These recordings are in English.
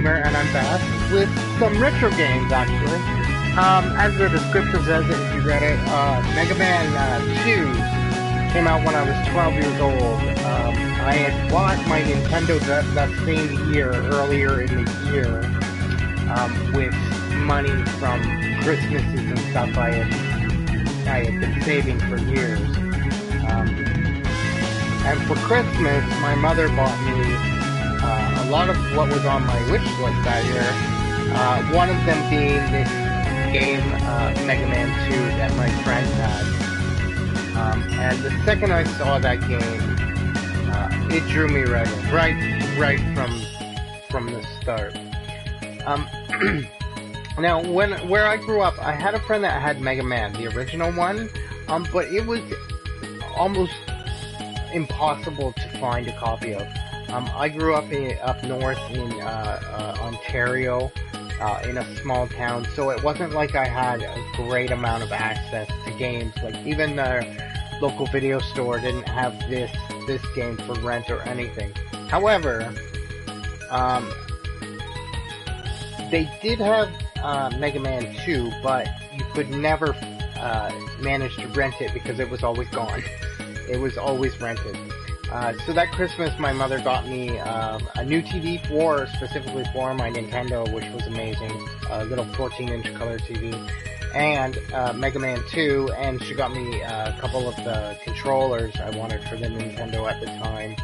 Gamer, and I'm back with some retro games, actually. As the description says, if you read it, Megaman 2 came out when I was 12 years old. I had bought my Nintendo that same year, earlier in the year, with money from Christmases and stuff I had been saving for years. And for Christmas, my mother bought me a lot of what was on my wish list that year. One of them being this game, Megaman 2, that my friend had. And the second I saw that game, it drew me right in, right from the start. Now, where I grew up, I had a friend that had Mega Man, the original one, but it was almost impossible to find a copy of. I grew up up north in Ontario, in a small town, so it wasn't like I had a great amount of access to games. Like, even the local video store didn't have this game for rent or anything. However, they did have Mega Man 2, but you could never manage to rent it because it was always gone. It was always rented. So that Christmas, my mother got me a new TV specifically for my Nintendo, which was amazing. A little 14-inch color TV. And Mega Man 2, and she got me a couple of the controllers I wanted for the Nintendo at the time.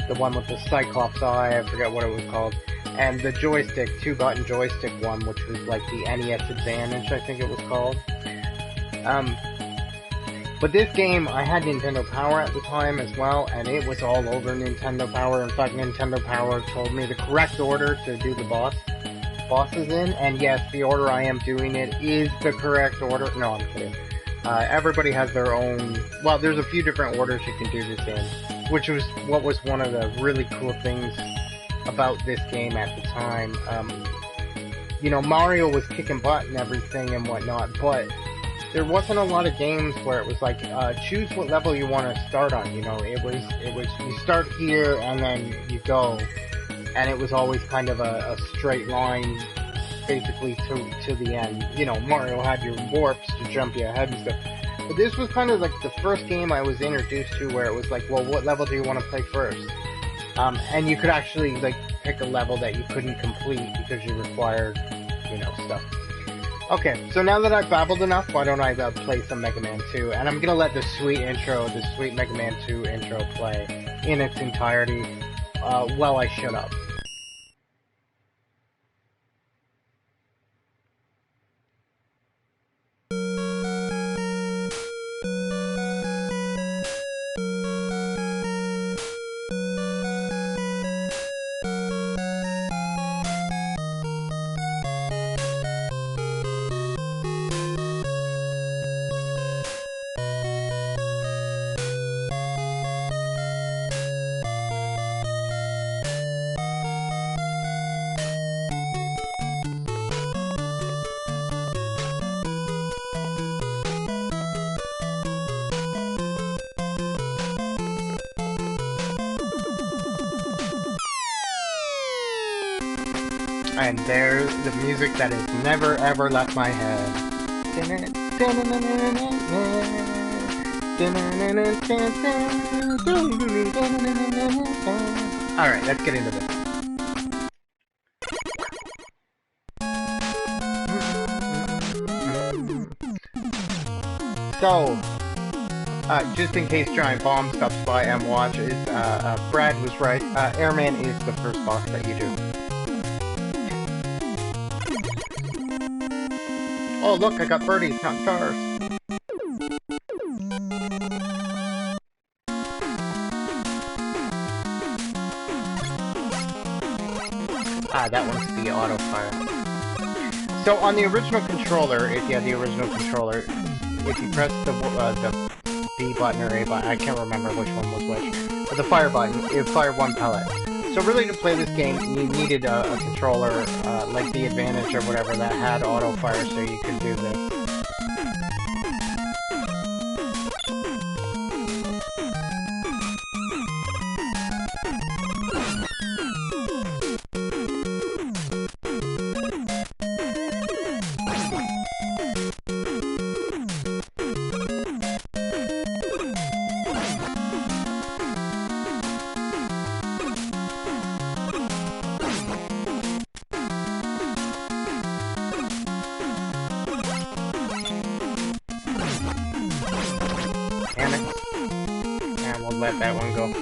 The one with the Cyclops eye, I forget what it was called. And the joystick, 2-button joystick one, which was like the NES Advantage, I think it was called. But this game, I had Nintendo Power at the time as well, and it was all over Nintendo Power. In fact, Nintendo Power told me the correct order to do the bosses in, and yes, the order I am doing it is the correct order. No, I'm kidding. Everybody has their own, well, there's a few different orders you can do this in, which was what was one of the really cool things about this game at the time. You know, Mario was kicking butt and everything and whatnot, but there wasn't a lot of games where it was like, choose what level you want to start on, you know. It was you start here and then you go, and it was always kind of a straight line, basically to the end. You know, Mario had your warps to jump you ahead and stuff, but this was kind of like the first game I was introduced to where it was like, well, what level do you want to play first? And you could actually, like, pick a level that you couldn't complete because you required, you know, stuff. Okay, so now that I've babbled enough, why don't I play some Mega Man 2? And I'm gonna let the sweet Mega Man 2 intro play in its entirety while I shut up. And there's the music that has never ever left my head. Alright, let's get into this. So, just in case Giant Bomb stops by and watches, Brad was right. Airman is the first boss that you do. Oh, look, I got birdies, not stars. That one's the auto fire. So on the original controller, if you had the original controller, if you press the B button or A button, I can't remember which one was which, but the fire button, it would fire one pellet. So really, to play this game, you needed a controller, like the Advantage or whatever, that had auto fire so you could do this. let that one go.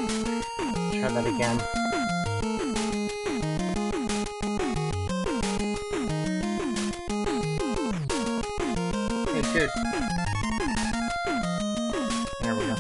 Try that again. It's good. There we go.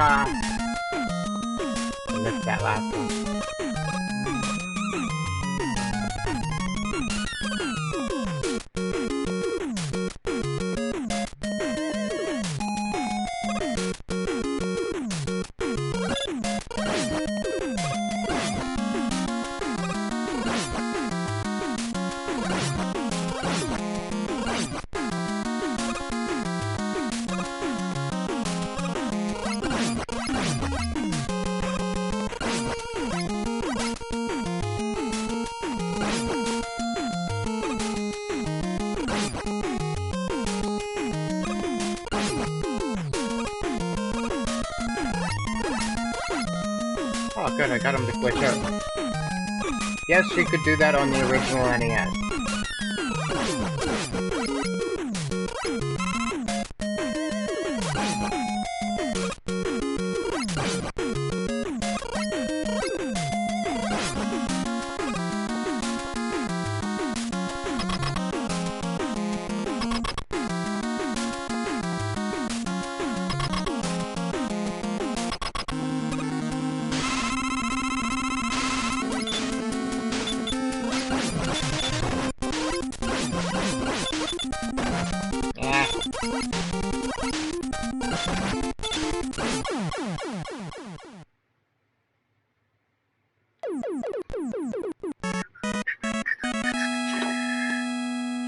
Ah, I missed that last one. Oh good, I got him to glitch out. Yes, you could do that on the original NES.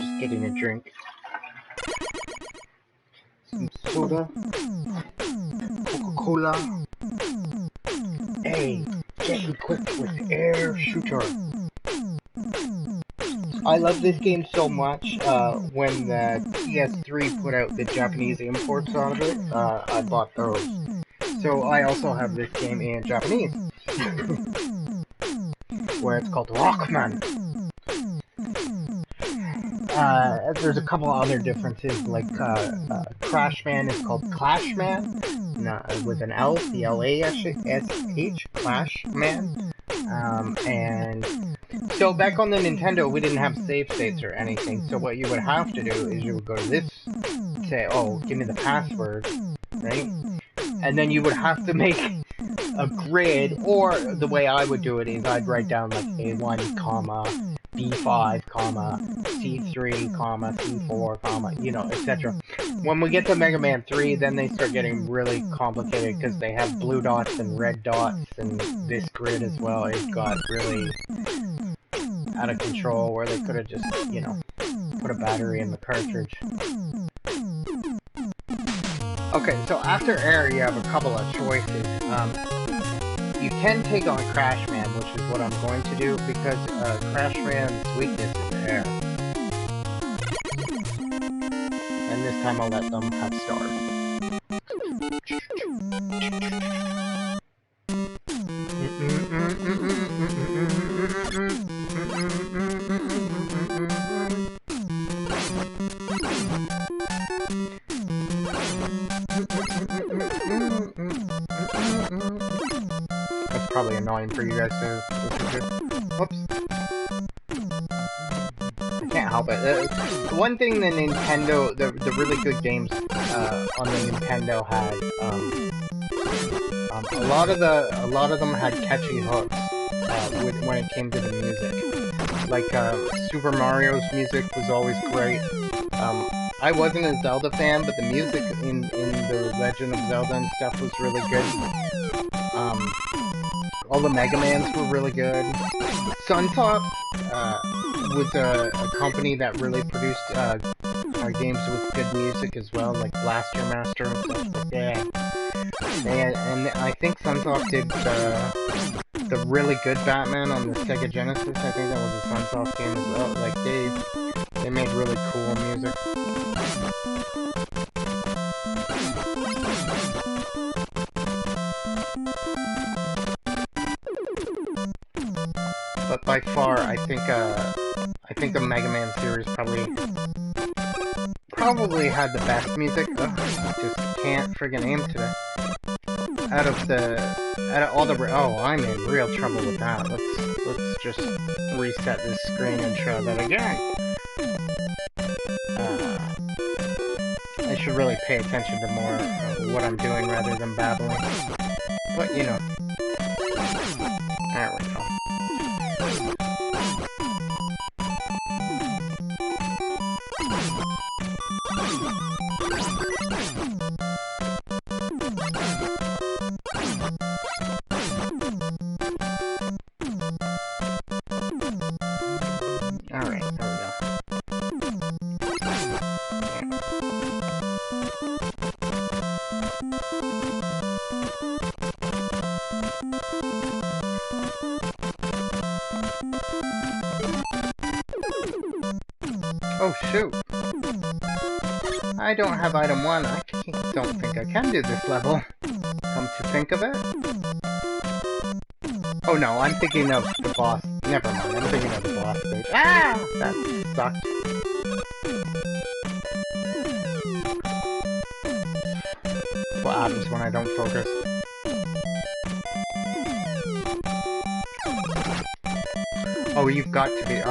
Just getting a drink. Some soda. Coca-Cola. Hey, get equipped with air shooter. I love this game so much. When the PS3 put out the Japanese imports of it, I bought those. So I also have this game in Japanese, where it's called Rockman. There's a couple other differences, like Crashman is called Clashman, with an L, C-L-A-S-H, Clashman. And so back on the Nintendo, we didn't have save states or anything, so what you would have to do is you would go to this, say, oh, give me the password, right? And then you would have to make a grid, or the way I would do it is I'd write down like A1, comma, B5, comma, C3, comma, C4, comma, you know, etc. When we get to Mega Man 3, then they start getting really complicated because they have blue dots and red dots, and this grid as well. It got really out of control where they could have just, you know, put a battery in the cartridge. Okay, so after air, you have a couple of choices. You can take on Crashman, which is what I'm going to do, because Crashman's weakness is air. And this time I'll let them have stars. That's probably annoying for you guys to listen to. Whoops. I can't help it. The one thing the Nintendo, the really good games on the Nintendo had, a lot of them had catchy hooks when it came to the music. Like Super Mario's music was always great. I wasn't a Zelda fan, but the music in the Legend of Zelda and stuff was really good. All the Megamans were really good. Suntop was a company that really produced games with good music as well, like Blaster Master and stuff like that. And I think Sunsoft did the really good Batman on the Sega Genesis. I think that was a Sunsoft game as well. Like they made really cool music. But by far, I think the Mega Man series probably had the best music. Ugh, I just can't friggin' aim today. Out of all the I'm in real trouble with that. Let's just reset this screen and try that again. I should really pay attention to more what I'm doing rather than babbling. But you know, there we go. Oh shoot! I don't have item 1. I don't think I can do this level. Come to think of it. Oh no, I'm thinking of the boss. Never mind, I'm thinking of the boss stage. Ah! That sucked. That's what happens when I don't focus. Oh, you've got to be,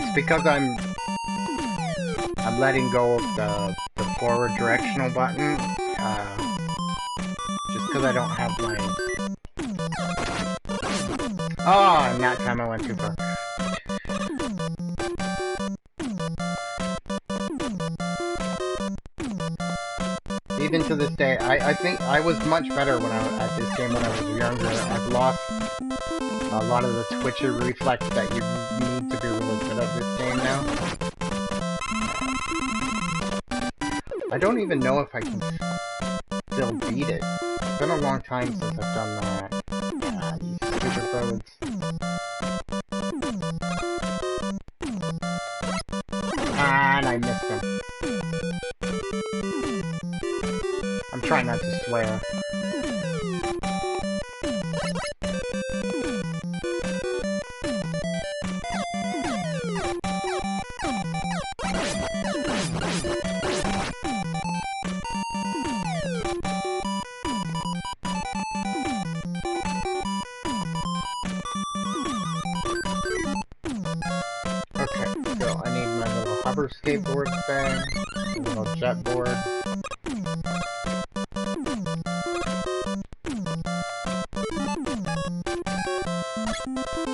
it's because I'm letting go of the forward directional button, just because I don't have my... Oh, and that time I went too far. Even to this day, I think I was much better when at this game when I was younger. I've lost a lot of the twitcher reflex that you need to be really good at this game now. I don't even know if I can still beat it. It's been a long time since I've done that. These stupid roads. And I missed him. I'm trying not to swear. Skateboard thing, a little jet board.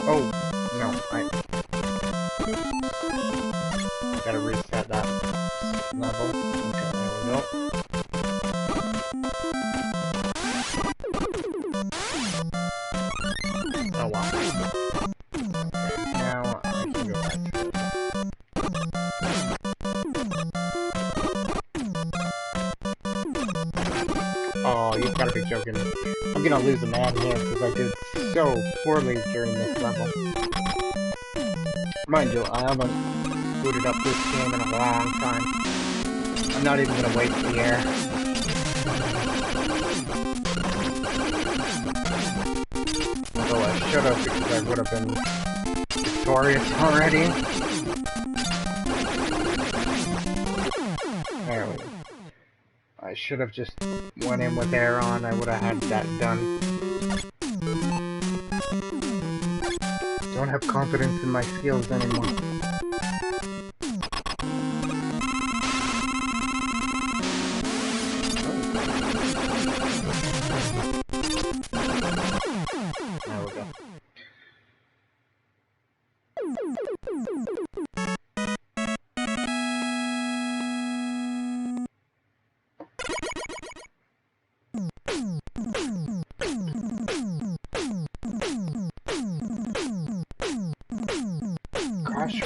Oh, no, I gotta reset that level. Okay, there we go. Oh wow. Now I can go back to this. Oh, you've got to be joking. I'm gonna lose a mad hand because I did so poorly during this level. Mind you, I haven't booted up this game in a long time. I'm not even gonna waste the air. Although I should have, because I would have been victorious already. There we go. I should have just went in with air on, I would have had that done. Don't have confidence in my skills anymore. There we go.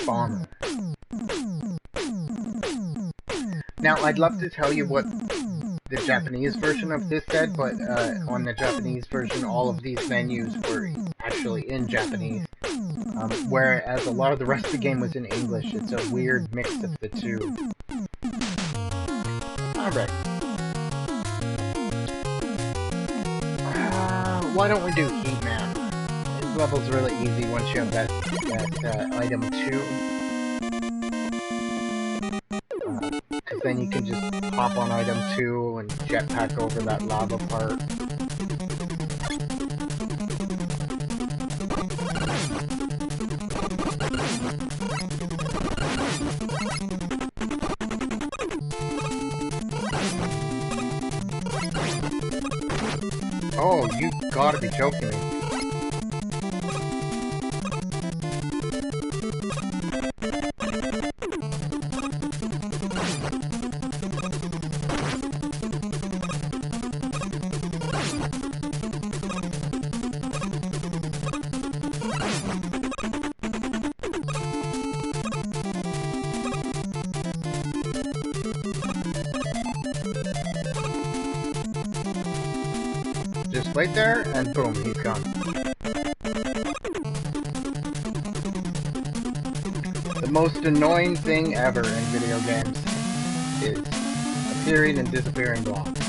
bomber. Now, I'd love to tell you what the Japanese version of this said, but on the Japanese version, all of these menus were actually in Japanese. Whereas a lot of the rest of the game was in English. It's a weird mix of the two. Alright. Why don't we do Heat Man? This level's really easy once you have that item 2. Because then you can just hop on item 2 and jetpack over that lava part. Oh, you gotta be joking me. Just wait there, and boom, he's gone. The most annoying thing ever in video games is appearing and disappearing blocks.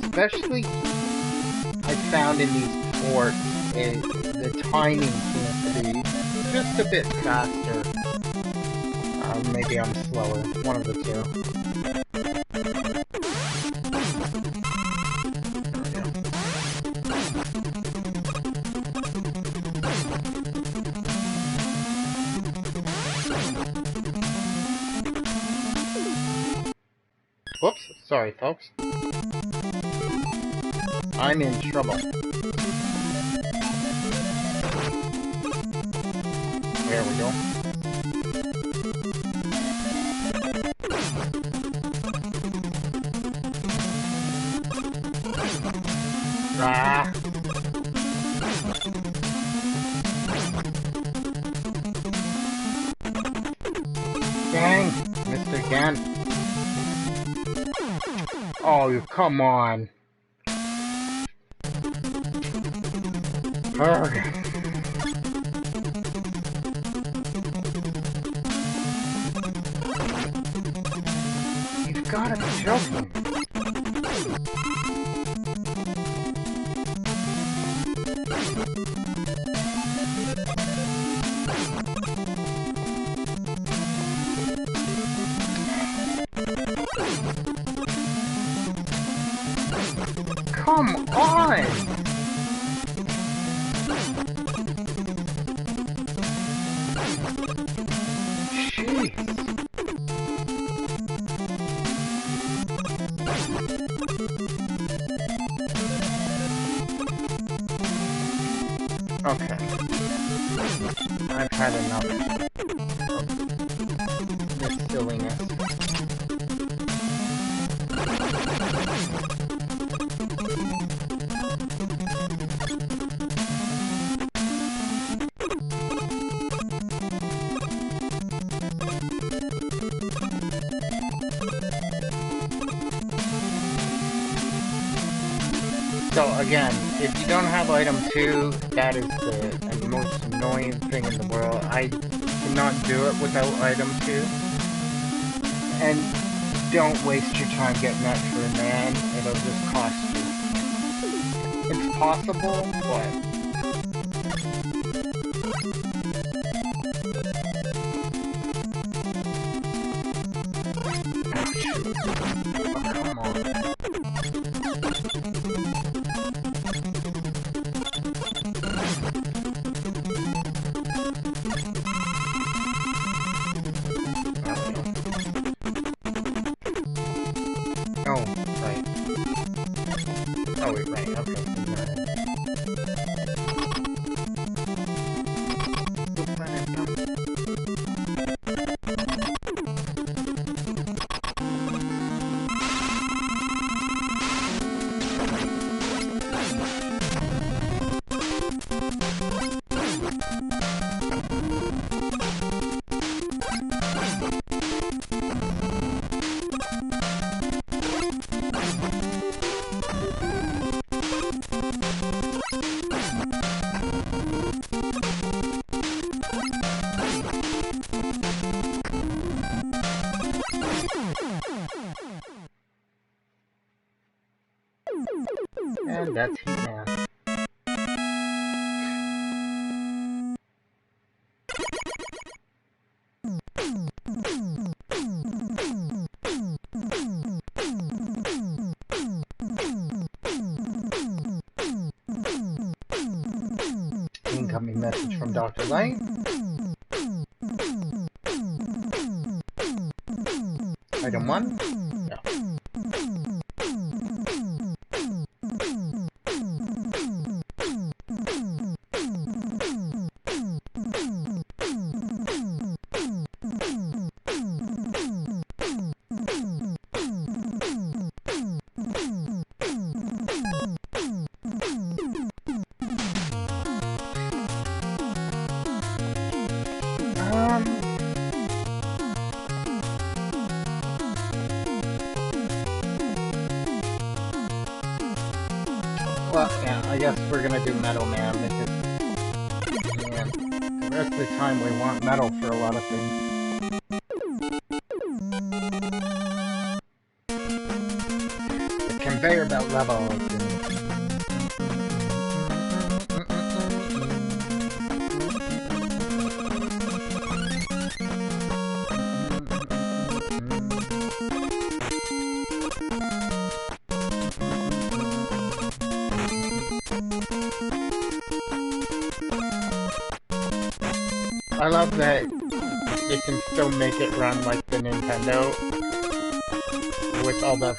Especially, I found in these ports, the timing seems to be just a bit faster. Maybe I'm slower, one of the two. Whoops, sorry folks. I'm in trouble. There we go. Ah! Dang! Missed again. Oh, come on. Okay. You've gotta be joking. Come on! Jeez. Okay. I've had enough of this silliness. So again, if you don't have item 2, that is the most annoying thing in the world. I cannot do it without item 2. And don't waste your time getting that for a man, it'll just cost you. It's possible, but... Oh, come on. Oh, right. Oh, wait, right, okay. And that's He-Man. Incoming message from Dr. Light. Item 1? Yeah. Well, yeah, I guess we're gonna do Metal Man because, man, the rest of the time we want metal for a lot of things. The conveyor belt level. I love that it can still make it run like the Nintendo with all the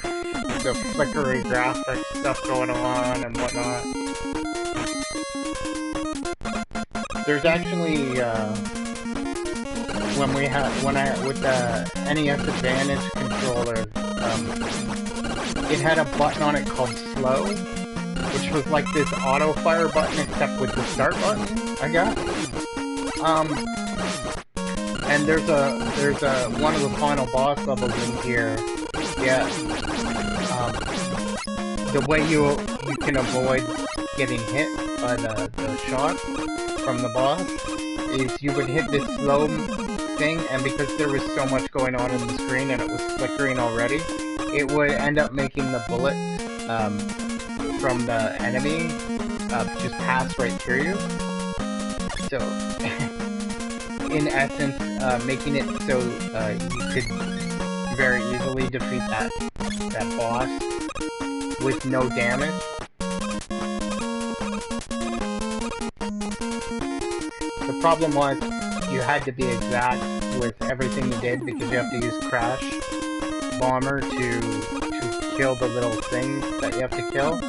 flickery graphics stuff going on and whatnot. There's actually with the NES Advantage controller, it had a button on it called slow, which was like this auto fire button except with the start button, I guess. And there's a one of the final boss levels in here. Yeah. The way you can avoid getting hit by the shot from the boss is you would hit this slow thing, and because there was so much going on in the screen and it was flickering already, it would end up making the bullets from the enemy just pass right through you. So, in essence, making it so you could very easily defeat that boss with no damage. The problem was you had to be exact with everything you did because you have to use Crash Bomber to kill the little things that you have to kill.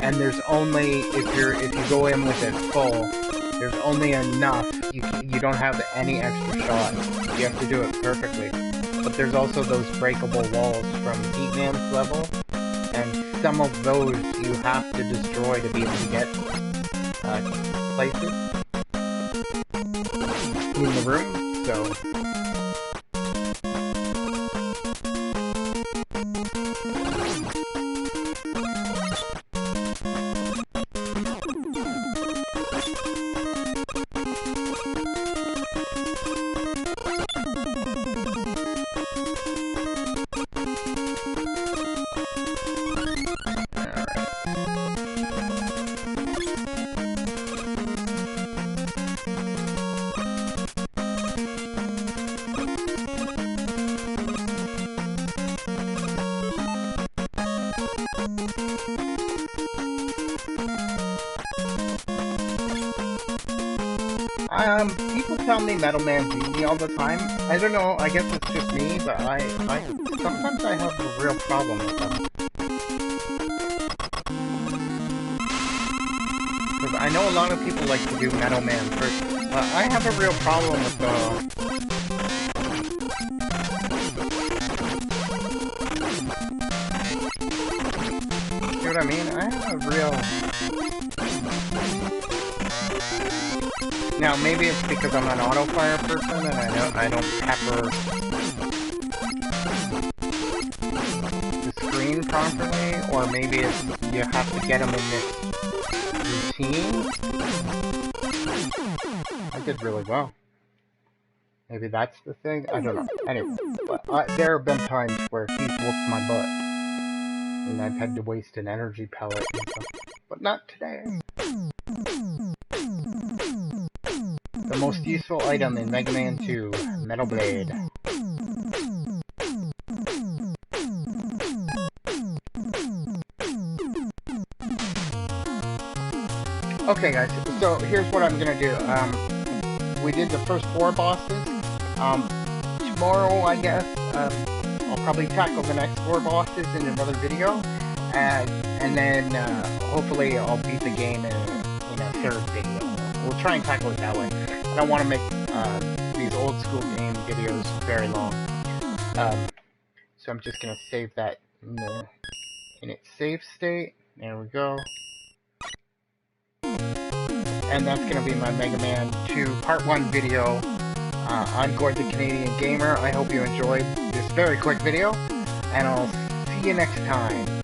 And there's only if you go in with it full, there's only enough. You don't have any extra shots. You have to do it perfectly. But there's also those breakable walls from He-Man's level, and some of those you have to destroy to be able to get places in the room. So. People tell me Metal Man's easy all the time. I don't know, I guess it's just me, but I sometimes I have a real problem with them. Because I know a lot of people like to do Metal Man first. I have a real problem with see what I mean? I have a real... Now, maybe it's because I'm an auto-fire person and I don't pepper the screen properly, or maybe it's you have to get them in this routine. I did really well. Maybe that's the thing? I don't know. Anyway, but there have been times where he's whooped my butt. and I've had to waste an energy pellet and stuff. But not today. The most useful item in Mega Man 2, Metal Blade. Okay guys, so here's what I'm gonna do. We did the first 4 bosses. Tomorrow, I guess, I'll probably tackle the next 4 bosses in another video. And then, hopefully I'll beat the game in a 3rd video. We'll try and tackle it that way. I don't want to make, these old school game videos very long. So I'm just gonna save that in its save state. There we go. And that's going to be my Mega Man 2 Part 1 video. I'm Gord the Canadian Gamer. I hope you enjoyed this very quick video, and I'll see you next time.